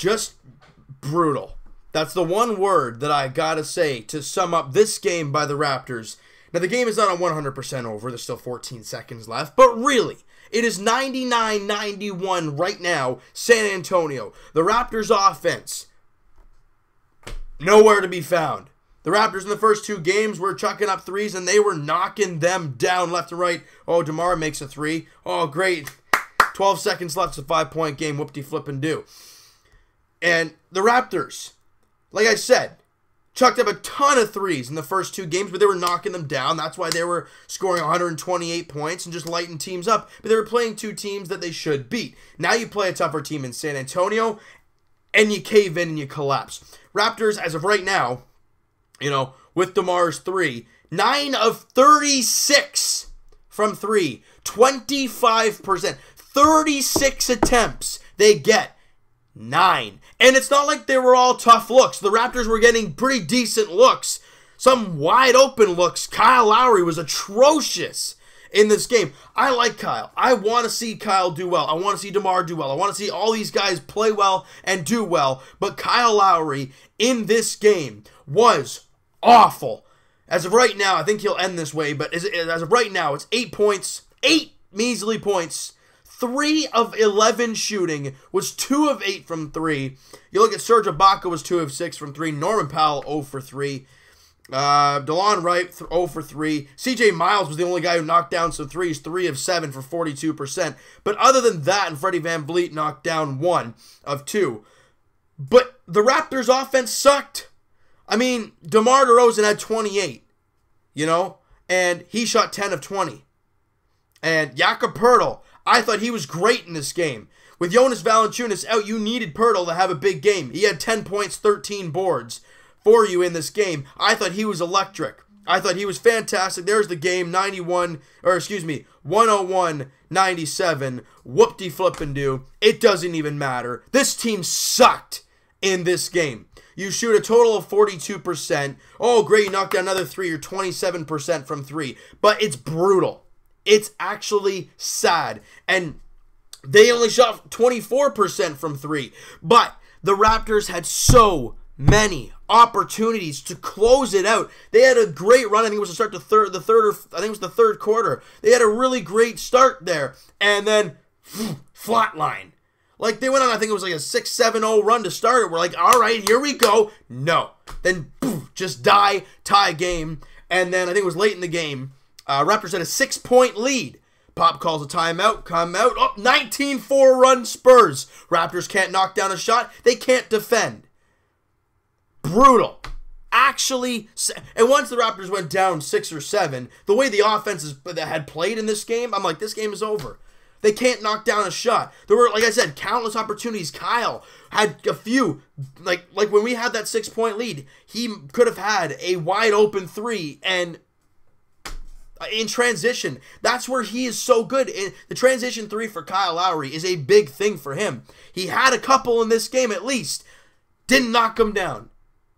just brutal. That's the one word that I gotta say to sum up this game by the Raptors. Now, the game is not on 100% over. There's still 14 seconds left. But really, it is 99-91 right now, San Antonio. The Raptors' offense, nowhere to be found. The Raptors in the first two games were chucking up threes, and they were knocking them down left and right. Oh, DeMar makes a three. Oh, great. 12 seconds left. It's a 5-point game. Whoop-de-flip-and-do. And the Raptors, like I said, chucked up a ton of threes in the first two games, but they were knocking them down. That's why they were scoring 128 points and just lighting teams up. But they were playing two teams that they should beat. Now you play a tougher team in San Antonio, and you cave in and you collapse. Raptors, as of right now, with DeMar's three, 9 of 36 from three, 25%, 36 attempts. They get 9. And it's not like they were all tough looks. The Raptors were getting pretty decent looks. Some wide open looks. Kyle Lowry was atrocious in this game. I like Kyle. I want to see Kyle do well. I want to see DeMar do well. I want to see all these guys play well and do well. But Kyle Lowry in this game was awful. As of right now, I think he'll end this way. But as of right now, it's 8 points. 8 measly points. 3 of 11 shooting, was 2 of 8 from 3. You look at Serge Ibaka was 2 of 6 from 3. Norman Powell 0 for 3. DeLon Wright 0 for 3. CJ Miles was the only guy who knocked down some threes, 3 of 7 for 42%. But other than that, and Freddie VanVleet knocked down 1 of 2. But the Raptors' offense sucked. I mean, DeMar DeRozan had 28, and he shot 10 of 20. And Jakob Poeltl, I thought he was great in this game. With Jonas Valanciunas out, you needed Poeltl to have a big game. He had 10 points, 13 boards for you in this game. I thought he was electric. I thought he was fantastic. There's the game, 101-97. Whoop-de-flip-and-do. It doesn't even matter. This team sucked in this game. You shoot a total of 42%. Oh, great, you knocked down another 3. You're 27% from 3. But it's brutal. It's actually sad. And they only shot 24% from 3. But the Raptors had so many opportunities to close it out. They had a great run. I think it was to start the third quarter. They had a really great start there. And then flatline. Like, they went on, I think it was like a 6-7-0 run to start it. We're like, all right, here we go. No. Then, just tie game. And then I think it was late in the game. Raptors had a 6-point lead. Pop calls a timeout. Come out. Oh, 19-4 run Spurs. Raptors can't knock down a shot. They can't defend. Brutal. Actually, and once the Raptors went down 6 or 7, the way the offenses that had played in this game, I'm like, this game is over. They can't knock down a shot. There were, like I said, countless opportunities. Kyle had a few. Like when we had that 6-point lead, he could have had a wide open 3 and in transition. That's where he is so good. The transition 3 for Kyle Lowry is a big thing for him. He had a couple in this game at least. Didn't knock him down.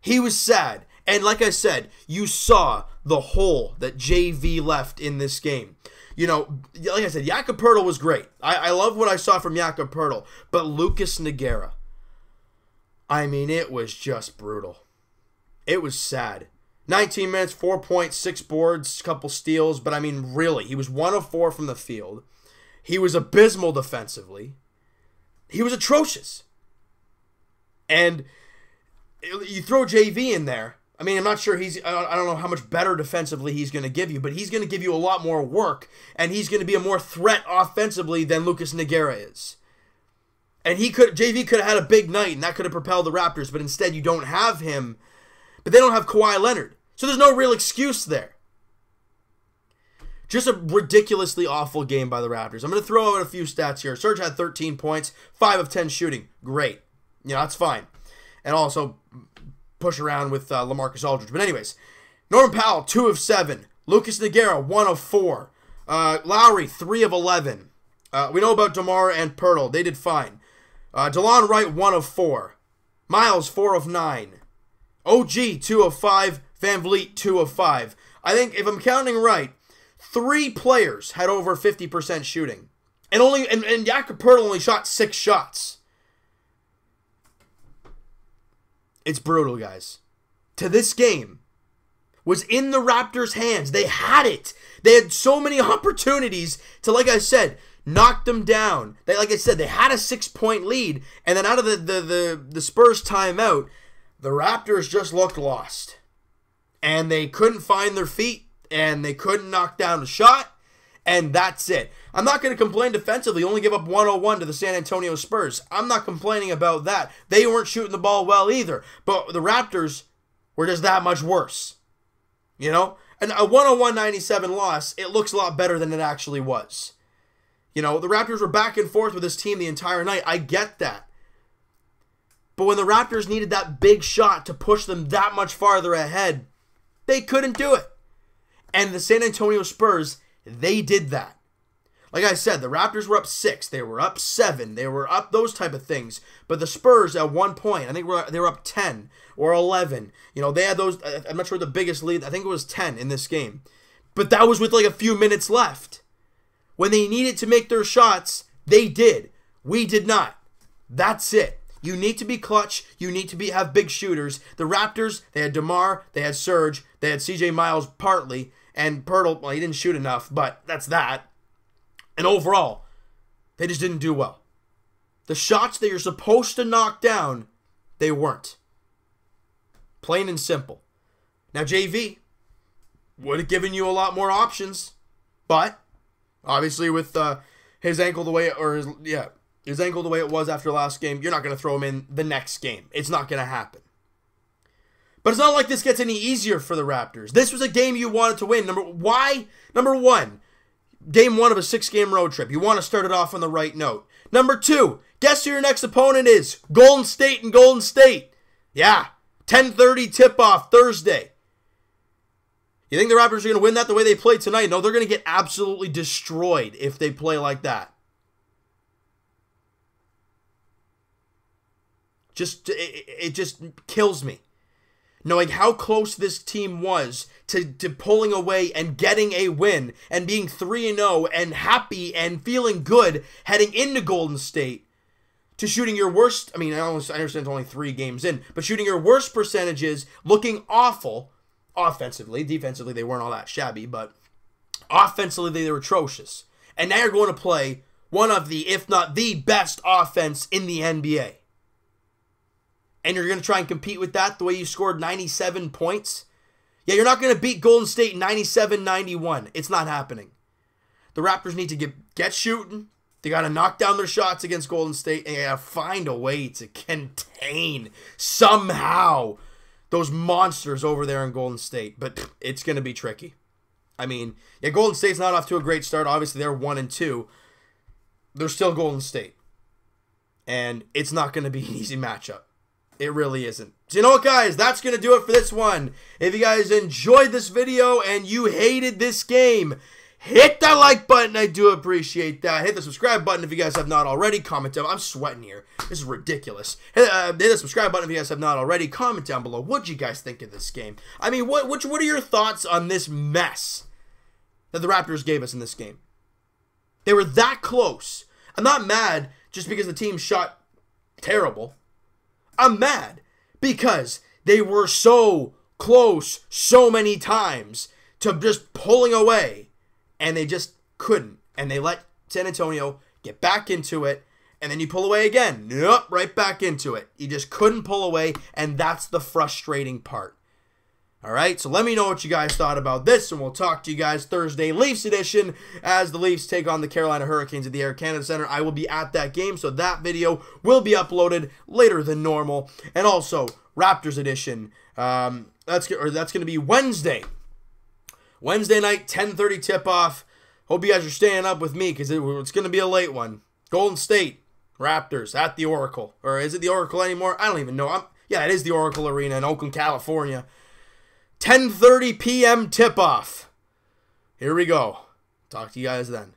He was sad. And like I said, you saw the hole that JV left in this game. Like I said, Jakob Poeltl was great. I love what I saw from Jakob Poeltl. But Lucas Nogueira, I mean, it was just brutal. It was sad. 19 minutes, 4 points, 6 boards, a couple steals. But I mean, really, he was 1 of 4 from the field. He was abysmal defensively. He was atrocious. And you throw JV in there. I mean, I'm not sure I don't know how much better defensively he's going to give you, but he's going to give you a lot more work, and he's going to be a more threat offensively than Lucas Nogueira is. And JV could have had a big night, and that could have propelled the Raptors, but instead you don't have him. But they don't have Kawhi Leonard, so there's no real excuse there. Just a ridiculously awful game by the Raptors. I'm going to throw out a few stats here. Serge had 13 points, 5 of 10 shooting. Great. That's fine. And also push around with LaMarcus Aldridge. But anyways, Norman Powell, 2 of 7. Lucas Nogueira, 1 of 4. Lowry, 3 of 11. We know about DeMar and Poeltl. They did fine. DeLon Wright, 1 of 4. Miles, 4 of 9. OG, 2 of 5. VanVleet, 2 of 5. I think, if I'm counting right, 3 players had over 50% shooting. And Jakob Poeltl only shot 6 shots. It's brutal, guys. To this game was in the Raptors' hands. They had it. They had so many opportunities to, like I said, knock them down. They, like I said, they had a 6-point lead, and then out of the Spurs timeout, the Raptors just looked lost. And they couldn't find their feet, and they couldn't knock down a shot, and that's it. I'm not going to complain defensively, only give up 101 to the San Antonio Spurs. I'm not complaining about that. They weren't shooting the ball well either, but the Raptors were just that much worse. You know? And a 101-97 loss, it looks a lot better than it actually was. You know, the Raptors were back and forth with this team the entire night. I get that. But when the Raptors needed that big shot to push them that much farther ahead, they couldn't do it. And the San Antonio Spurs, they did that. Like I said, the Raptors were up 6. They were up 7. They were up those type of things. But the Spurs, at one point, I think they were up 10 or 11. You know, they had those, I'm not sure the biggest lead. I think it was 10 in this game. But that was with like a few minutes left. When they needed to make their shots, they did. We did not. That's it. You need to be clutch. You need to have big shooters. The Raptors, they had DeMar, they had Serge, they had CJ Miles partly, and Pirtle, well, he didn't shoot enough, but that's that. And overall, they just didn't do well. The shots that you're supposed to knock down, they weren't. Plain and simple. Now, JV would have given you a lot more options, but obviously with his ankle the way his ankle the way it was after last game, you're not going to throw him in the next game. It's not going to happen. But it's not like this gets any easier for the Raptors. This was a game you wanted to win. Number one, game 1 of a 6-game road trip. You want to start it off on the right note. Number 2, guess who your next opponent is? Golden State and Golden State. Yeah, 10:30 tip-off Thursday. You think the Raptors are going to win that the way they played tonight? No, they're going to get absolutely destroyed if they play like that. It just kills me. Knowing how close this team was to pulling away and getting a win and being 3-0 and happy and feeling good heading into Golden State, to shooting your worst, I mean, I understand it's only 3 games in, but shooting your worst percentages, looking awful offensively. Defensively, they weren't all that shabby, but offensively, they were atrocious. And now you're going to play one of the, if not the best offense in the NBA. And you're going to try and compete with that the way you scored 97 points? Yeah, you're not going to beat Golden State 97-91. It's not happening. The Raptors need to get shooting. They got to knock down their shots against Golden State, and you got to find a way to contain somehow those monsters over there in Golden State. But it's going to be tricky. I mean, yeah, Golden State's not off to a great start. Obviously, they're 1-2. They're still Golden State. And it's not going to be an easy matchup. It really isn't. So you know what, guys? That's going to do it for this one. If you guys enjoyed this video and you hated this game, hit that like button. I do appreciate that. Hit the subscribe button if you guys have not already. Comment down. I'm sweating here. This is ridiculous. Hit the subscribe button if you guys have not already. Comment down below. What do you guys think of this game? I mean, what are your thoughts on this mess that the Raptors gave us in this game? They were that close. I'm not mad just because the team shot terrible. I'm mad because they were so close so many times to just pulling away, and they just couldn't. And they let San Antonio get back into it, and then you pull away again. Nope, right back into it. You just couldn't pull away, and that's the frustrating part. All right, so let me know what you guys thought about this, and we'll talk to you guys Thursday, Leafs edition, as the Leafs take on the Carolina Hurricanes at the Air Canada Center. I will be at that game, so that video will be uploaded later than normal. And also, Raptors edition, that's going to be Wednesday. Wednesday night, 10:30 tip-off. Hope you guys are staying up with me, because it's going to be a late one. Golden State, Raptors, at the Oracle. Or is it the Oracle anymore? I don't even know. Yeah, it is the Oracle Arena in Oakland, California. 10:30 p.m. tip-off. Here we go. Talk to you guys then.